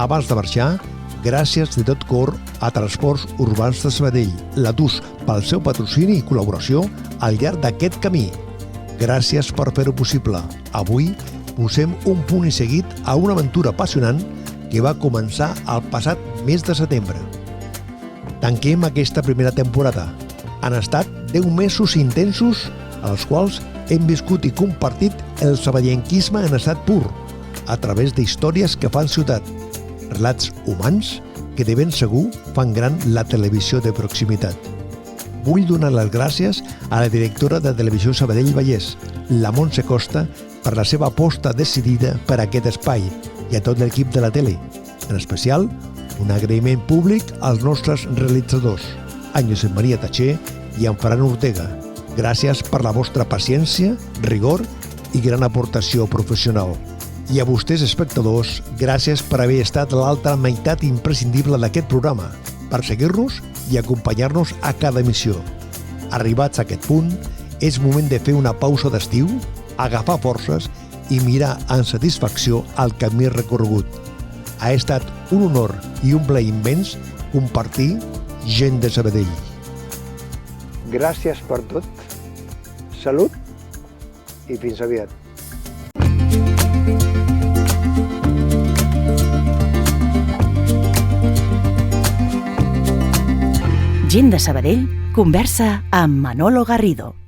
Abans de marxar, gràcies de tot cor a Transports Urbans de Sabadell, la TUS, pel seu patrocini i col·laboració al llarg d'aquest camí. Gràcies per fer-ho possible. Avui posem un punt i seguit a una aventura apassionant que va començar el passat mes de setembre. Tanquem aquesta primera temporada. Han estat 10 mesos intensos als quals hem viscut i compartit el sabadellenquisme en estat pur, a través d'històries que fan ciutat, relats humans que de ben segur fan gran la televisió de proximitat. Vull donar les gràcies a la directora de Televisió Sabadell Vallès, la Montse Costa, per la seva aposta decidida per aquest espai i a tot l'equip de la tele. En especial, un agraïment públic als nostres realitzadors, en Josep Maria Tatxer i en Ferran Ortega. Gràcies per la vostra paciència, rigor i gran aportació professional. I a vostès, espectadors, gràcies per haver estat l'altra meitat imprescindible d'aquest programa, per seguir-nos i acompanyar-nos a cada emissió. Arribats a aquest punt, és moment de fer una pausa d'estiu, agafar forces i mirar amb satisfacció el camí recorregut. Ha estat un honor i un plaer immens compartir gent de Sabadell. Gràcies per tot, salut i fins aviat. Gent de Sabadell conversa amb Manolo Garrido.